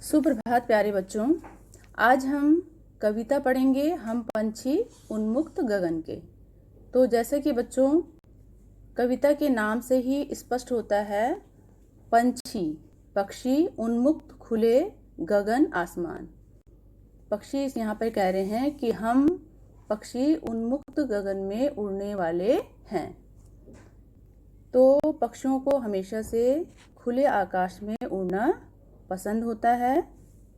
सुप्रभात प्यारे बच्चों। आज हम कविता पढ़ेंगे हम पंछी उन्मुक्त गगन के। तो जैसे कि बच्चों कविता के नाम से ही स्पष्ट होता है, पंछी पक्षी उन्मुक्त खुले गगन आसमान। पक्षी यहाँ पर कह रहे हैं कि हम पक्षी उन्मुक्त गगन में उड़ने वाले हैं। तो पक्षियों को हमेशा से खुले आकाश में उड़ना पसंद होता है,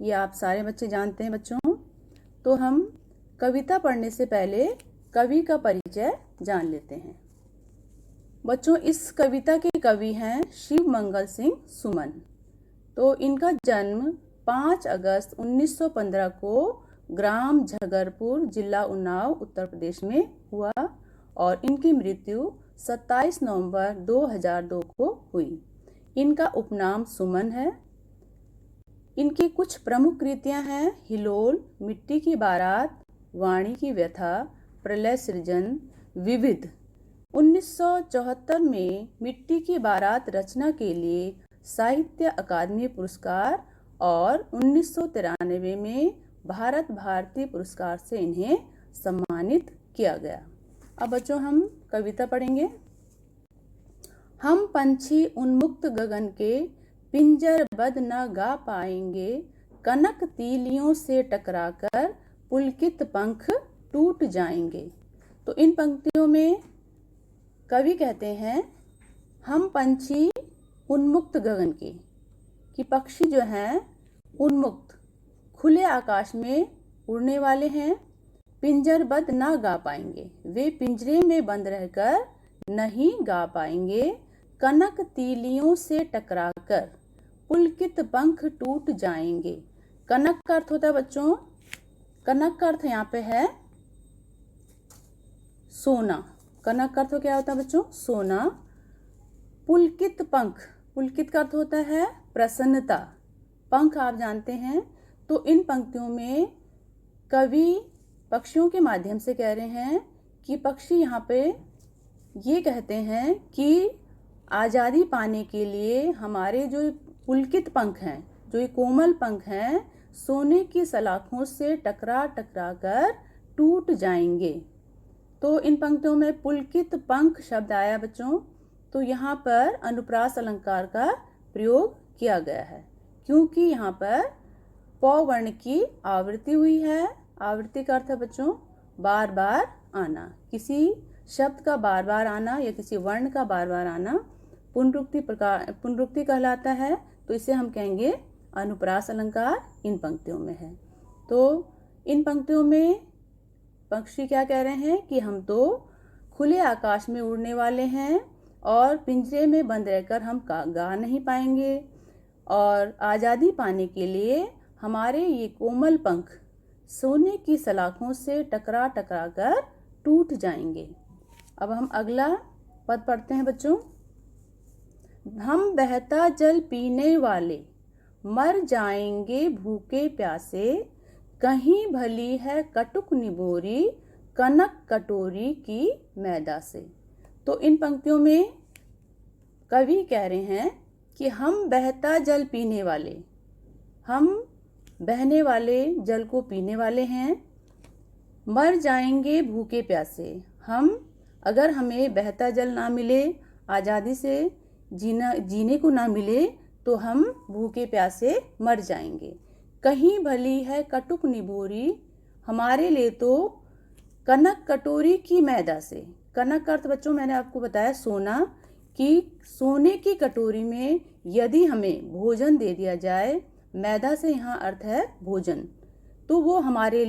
ये आप सारे बच्चे जानते हैं बच्चों। तो हम कविता पढ़ने से पहले कवि का परिचय जान लेते हैं। बच्चों इस कविता के कवि हैं शिव मंगल सिंह सुमन। तो इनका जन्म 5 अगस्त 1915 को ग्राम झगरपुर, जिला उन्नाव, उत्तर प्रदेश में हुआ और इनकी मृत्यु 27 नवंबर 2002 को हुई। इनका उपनाम सुमन है। इनकी कुछ प्रमुख कृतियां हैं हिलोल, मिट्टी की बारात, वाणी की व्यथा, प्रलय सृजन, विविध। 1974 में मिट्टी की बारात रचना के लिए साहित्य अकादमी पुरस्कार और 1993 में भारत भारती पुरस्कार से इन्हें सम्मानित किया गया। अब बच्चों हम कविता पढ़ेंगे। हम पंछी उन्मुक्त गगन के पिंजरबद्ध न गा पाएंगे, कनक तीलियों से टकराकर पुलकित पंख टूट जाएंगे। तो इन पंक्तियों में कवि कहते हैं हम पंछी उन्मुक्त गगन के, कि पक्षी जो हैं उन्मुक्त खुले आकाश में उड़ने वाले हैं, पिंजरबद्ध ना गा पाएंगे, वे पिंजरे में बंद रहकर नहीं गा पाएंगे, कनक तीलियों से टकराकर पुलकित पंख टूट जाएंगे। कनक का अर्थ होता है बच्चों, कनक का अर्थ यहाँ पे है सोना। कनक का अर्थ क्या होता है बच्चों? सोना। पुलकित पंख, पुलकित का अर्थ होता है प्रसन्नता, पंख आप जानते हैं। तो इन पंक्तियों में कवि पक्षियों के माध्यम से कह रहे हैं कि पक्षी यहाँ पे ये कहते हैं कि आज़ादी पाने के लिए हमारे जो पुलकित पंख हैं, जो ये कोमल पंख हैं, सोने की सलाखों से टकरा टकरा कर टूट जाएंगे। तो इन पंक्तियों में पुलकित पंख शब्द आया बच्चों। तो यहाँ पर अनुप्रास अलंकार का प्रयोग किया गया है, क्योंकि यहाँ पर प वर्ण की आवृत्ति हुई है। आवृत्ति का अर्थ है बच्चों बार बार आना, किसी शब्द का बार बार आना या किसी वर्ण का बार बार आना पुनरुक्ति कहलाता है। तो इसे हम कहेंगे अनुप्रास अलंकार इन पंक्तियों में है। तो इन पंक्तियों में पक्षी क्या कह रहे हैं कि हम तो खुले आकाश में उड़ने वाले हैं और पिंजरे में बंद रहकर हम गा नहीं पाएंगे, और आज़ादी पाने के लिए हमारे ये कोमल पंख सोने की सलाखों से टकरा टकरा कर टूट जाएंगे। अब हम अगला पद पढ़ते हैं बच्चों। हम बहता जल पीने वाले मर जाएंगे भूखे प्यासे, कहीं भली है कटुक निबोरी कनक कटोरी की मैदा से। तो इन पंक्तियों में कवि कह रहे हैं कि हम बहता जल पीने वाले, हम बहने वाले जल को पीने वाले हैं, मर जाएंगे भूखे प्यासे, हम अगर हमें बहता जल ना मिले, आज़ादी से जीने को ना मिले, तो हम भूखे प्यासे मर जाएंगे। कहीं भली है कटुक निबोरी, हमारे लिए तो कनक कटोरी की मैदा से। कनक का अर्थ बच्चों मैंने आपको बताया सोना, कि सोने की कटोरी में यदि हमें भोजन दे दिया जाए, मैदा से यहाँ अर्थ है भोजन, तो वो हमारे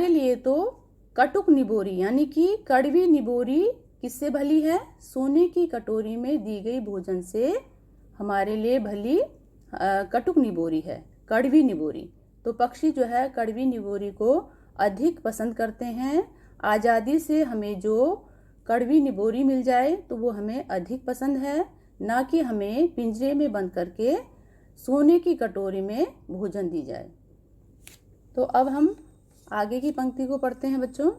लिए तो कटुक निबोरी यानी कि कड़वी निबोरी किससे भली है? सोने की कटोरी में दी गई भोजन से हमारे लिए भली कटुक निबोरी है, कड़वी निबोरी। तो पक्षी जो है कड़वी निबोरी को अधिक पसंद करते हैं। आज़ादी से हमें जो कड़वी निबोरी मिल जाए तो वो हमें अधिक पसंद है, ना कि हमें पिंजरे में बंद करके सोने की कटोरी में भोजन दी जाए। तो अब हम आगे की पंक्ति को पढ़ते हैं बच्चों।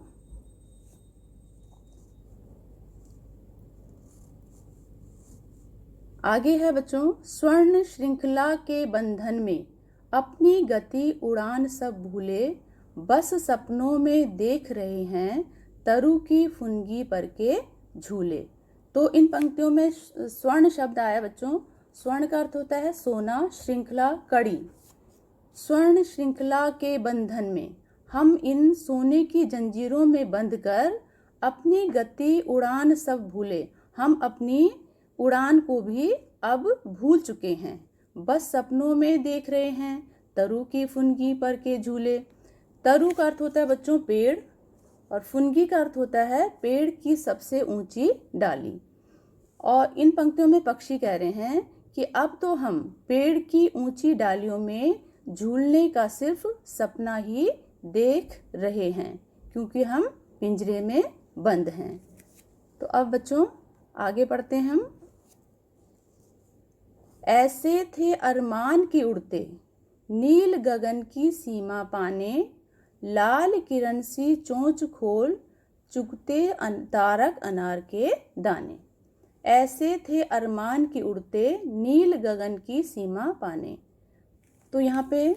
आगे है बच्चों, स्वर्ण श्रृंखला के बंधन में अपनी गति उड़ान सब भूले, बस सपनों में देख रहे हैं तरु की फुनगी पर के झूले। तो इन पंक्तियों में स्वर्ण शब्द आया बच्चों। स्वर्ण का अर्थ होता है सोना, श्रृंखला कड़ी। स्वर्ण श्रृंखला के बंधन में, हम इन सोने की जंजीरों में बंधकर अपनी गति उड़ान सब भूले। हम अपनी उड़ान को भी अब भूल चुके हैं। बस सपनों में देख रहे हैं तरु की फुनगी पर के झूले। तरु का अर्थ होता है बच्चों पेड़, और फुनगी का अर्थ होता है पेड़ की सबसे ऊंची डाली। और इन पंक्तियों में पक्षी कह रहे हैं कि अब तो हम पेड़ की ऊंची डालियों में झूलने का सिर्फ सपना ही देख रहे हैं, क्योंकि हम पिंजरे में बंद हैं। तो अब बच्चों आगे पढ़ते हैं हम। ऐसे थे अरमान की उड़ते, नील गगन की सीमा पाने, लाल किरण सी चोंच खोल, चुगते तारक अनार के दाने। ऐसे थे अरमान की उड़ते, नील गगन की सीमा पाने। तो यहाँ पे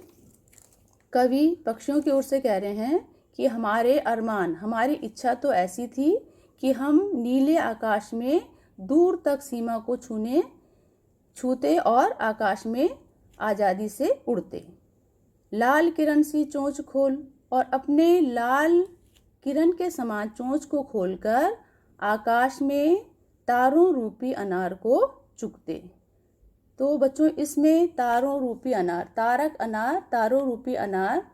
कवि पक्षियों की ओर से कह रहे हैं कि हमारे अरमान, हमारी इच्छा तो ऐसी थी कि हम नीले आकाश में दूर तक सीमा को छूते और आकाश में आज़ादी से उड़ते। लाल किरण सी चोंच खोल, और अपने लाल किरण के समान चोंच को खोलकर आकाश में तारों रूपी अनार को चुगते। तो बच्चों इसमें तारों रूपी अनार, तारक अनार, तारों रूपी अनार,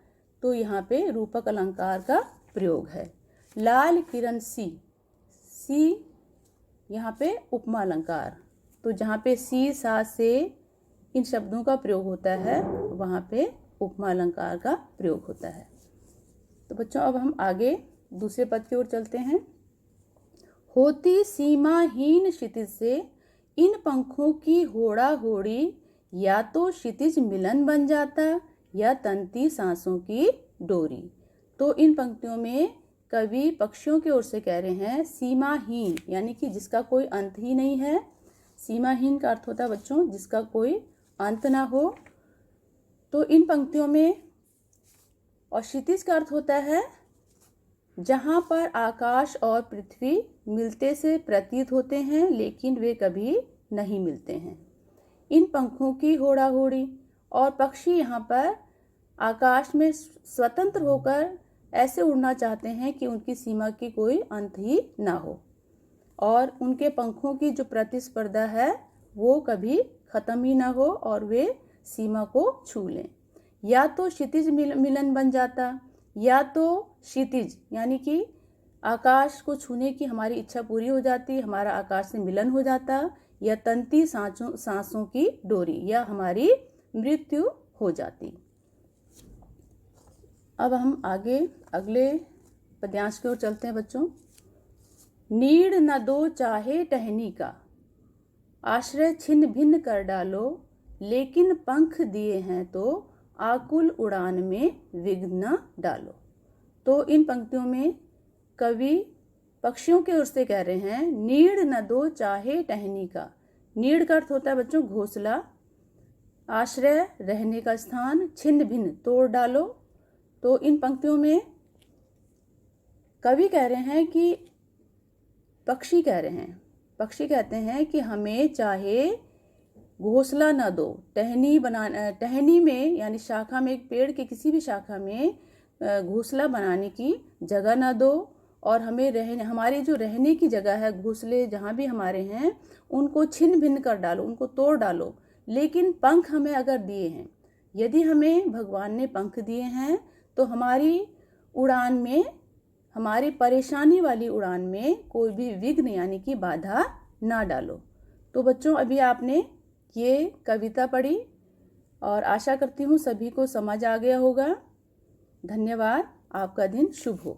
तो यहाँ पे रूपक अलंकार का प्रयोग है। लाल किरण सी यहाँ पे उपमा अलंकार, तो जहाँ पे सी सा से इन शब्दों का प्रयोग होता है वहाँ पे उपमा अलंकार का प्रयोग होता है। तो बच्चों अब हम आगे दूसरे पद की ओर चलते हैं। होती सीमाहीन क्षितिज से इन पंखों की होड़ा होड़ी, या तो क्षितिज मिलन बन जाता या तनती सांसों की डोरी। तो इन पंक्तियों में कवि पक्षियों की ओर से कह रहे हैं सीमाहीन, यानी कि जिसका कोई अंत ही नहीं है। सीमाहीन का अर्थ होता है बच्चों जिसका कोई अंत ना हो। तो इन पंक्तियों में, और क्षितिज का अर्थ होता है जहाँ पर आकाश और पृथ्वी मिलते से प्रतीत होते हैं लेकिन वे कभी नहीं मिलते हैं। इन पंखों की होड़ा होड़ी, और पक्षी यहाँ पर आकाश में स्वतंत्र होकर ऐसे उड़ना चाहते हैं कि उनकी सीमा की कोई अंत ही ना हो, और उनके पंखों की जो प्रतिस्पर्धा है वो कभी ख़त्म ही ना हो और वे सीमा को छू लें। या तो क्षितिज मिलन बन जाता, या तो क्षितिज यानी कि आकाश को छूने की हमारी इच्छा पूरी हो जाती, हमारा आकाश से मिलन हो जाता, या तनती सांसों की डोरी, या हमारी मृत्यु हो जाती। अब हम आगे अगले पद्यांश की ओर चलते हैं बच्चों। नीड़ न दो चाहे टहनी का, आश्रय छिन्न भिन्न कर डालो, लेकिन पंख दिए हैं तो आकुल उड़ान में विघ्न न डालो। तो इन पंक्तियों में कवि पक्षियों के ओर से कह रहे हैं नीड़ न दो चाहे टहनी का। नीड़ का अर्थ होता है बच्चों घोंसला, आश्रय रहने का स्थान, छिन्न भिन्न तोड़ डालो। तो इन पंक्तियों में कवि कह रहे हैं कि पक्षी कहते हैं कि हमें चाहे घोंसला न दो, टहनी में यानी शाखा में, एक पेड़ के किसी भी शाखा में घोंसला बनाने की जगह न दो, और हमें हमारी जो रहने की जगह है, घोंसले जहाँ भी हमारे हैं उनको छिन्न भिन्न कर डालो, उनको तोड़ डालो। लेकिन पंख हमें अगर दिए हैं, यदि हमें भगवान ने पंख दिए हैं तो हमारी उड़ान में, हमारी परेशानी वाली उड़ान में कोई भी विघ्न यानी कि बाधा ना डालो। तो बच्चों अभी आपने ये कविता पढ़ी और आशा करती हूँ सभी को समझ आ गया होगा। धन्यवाद। आपका दिन शुभ हो।